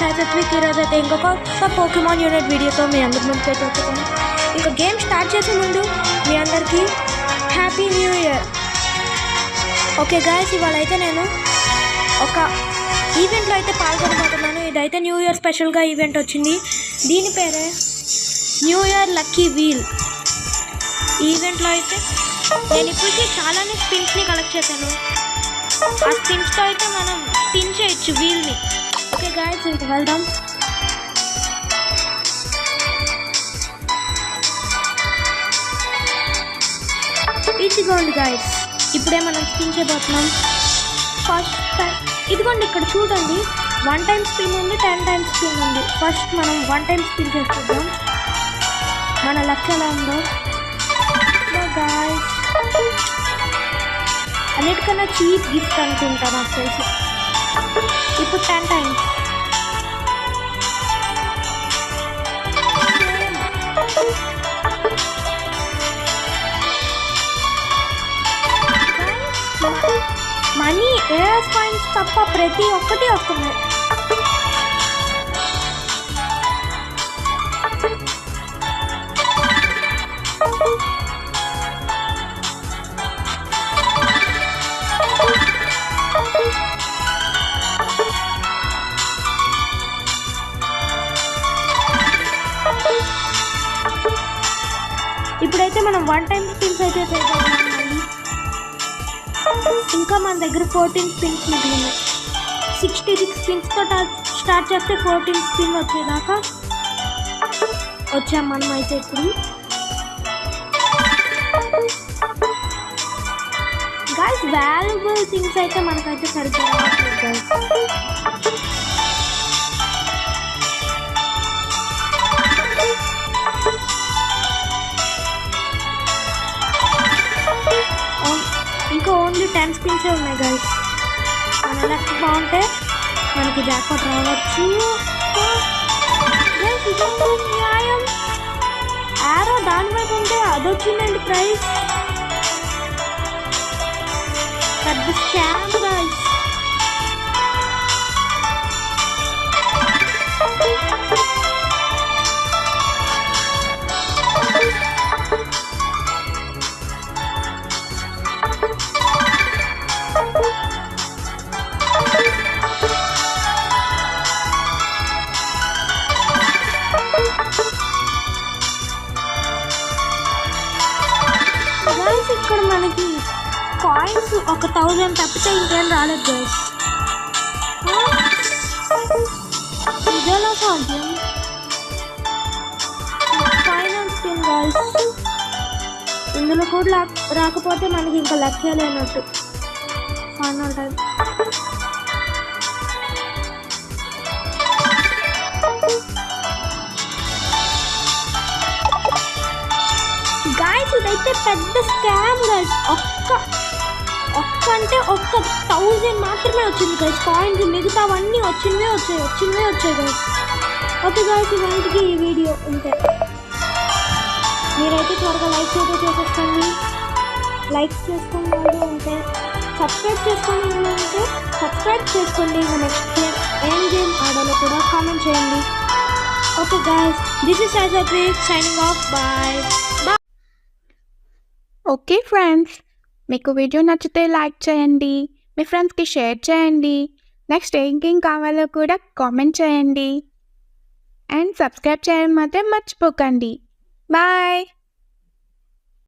సాయిత్విక్ ఈరోజు అయితే ఇంకొక పోకెమాన్ యూనిట్ వీడియోతో మీ అందరి ముందుకు అయితే వచ్చాను. ఇంకా గేమ్ స్టార్ట్ చేసే ముందు మీ అందరికీ happy new year. Okay guys, ఇవాళ అయితే నేను ఒక ఈవెంట్లో అయితే పాల్గొనబోతున్నాను. ఇదైతే న్యూ ఇయర్ స్పెషల్గా ఈవెంట్ వచ్చింది. దీని పేరే న్యూ ఇయర్ లక్కీ వీల్. ఈవెంట్లో అయితే నేను ఇప్పటికీ చాలానే స్పిన్స్ని కలెక్ట్ చేశాను. ఆ స్పిన్స్తో అయితే మనం స్పిన్ చేయొచ్చు వీల్ని. ఓకే గాయస్, ఇంక వెళ్దాం. ఇదిగోండి గాయస్, ఇప్పుడే మనం స్పిన్ చేయబోతున్నాం. ఫస్ట్ టైం ఇదిగోండి, ఇక్కడ చూడండి, 1 టైం స్పిన్ ఉంది, 10 టైమ్స్ స్పిన్ ఉంది. ఫస్ట్ మనం 1 టైం స్పిన్ చేసుకుందాం. మన లక్ ఎలా ఉందో గాయస్. అన్నిటికన్నా చీప్ గిఫ్ట్ అనుకుంటా నాకు తెలిసి. ఇప్పుడు 10 టైమ్స్. మనీ ఏఎస్ పాయింట్స్ తప్ప ప్రతి ఒక్కటి వస్తుంది. ఇప్పుడైతే మనం 1 టైం స్పిన్స్ అయితే చేయబోతున్నాం. ఇంకా మన దగ్గర 14 స్పిన్స్ మిగిలినాయి. 66 స్పిన్స్తో స్టార్ట్ చేస్తే 14 స్పిన్ వచ్చేదాకా వచ్చాం మనం అయితే. ఇప్పుడు గైస్, వాల్యుబుల్ థింగ్స్ అయితే మనకైతే సరిగ్గా రావట్లేదు గైస్. ఇంకా ఓన్లీ 10 స్పిన్సే ఉన్నాయి గైస్. మన లక్ బాగుంటే మనకి జాక్పాట్ రావచ్చు. న్యాయం ఆరో దాని మీద ఉంటే అదొచ్చిందండి ప్రైస్. పెద్ద స్కామ్ గైస్. ఇక్కడ మనకి కాయిన్స్ ఒక 1000 తప్పితే ఇంకేం రాలేదు గైస్. ఇదేలా సాధ్యం? Final spin guys. ఇందులో కూడా రాకపోతే మనకి ఇంకా లక్ష్య లేనట్టు. Final time. గాయస్, ఇదైతే పెద్ద స్కామ్ గైస్. ఒక్క 1000 మాత్రమే వచ్చింది గైస్ కాయిన్స్. మిగతావన్నీ వచ్చినవే వచ్చాయి గైస్. ఓకే గైస్, ఇవాళకి ఈ వీడియో ఉంటే మీరైతే త్వరగా లైక్ అయితే చేసేసుకోండి. లైక్స్ చేసుకునే వాళ్ళు ఉంటే సబ్స్క్రైబ్ చేసుకునే వాళ్ళు ఉంటే సబ్స్క్రైబ్ చేసుకోండి. నెక్స్ట్ ఏం గేమ్ ఆడాలో కూడా కామెంట్ చేయండి. Okay guys, this is Saithvik signing off. Bye. Okay friends, మీకు వీడియో నచ్చితే లైక్ చేయండి, మీ ఫ్రెండ్స్కి షేర్ చేయండి. నెక్స్ట్ ఏం గేమ్ కావాలో కూడా కామెంట్ చేయండి. అండ్ సబ్స్క్రైబ్ చేయడం మాత్రం మర్చిపోకండి. బాయ్.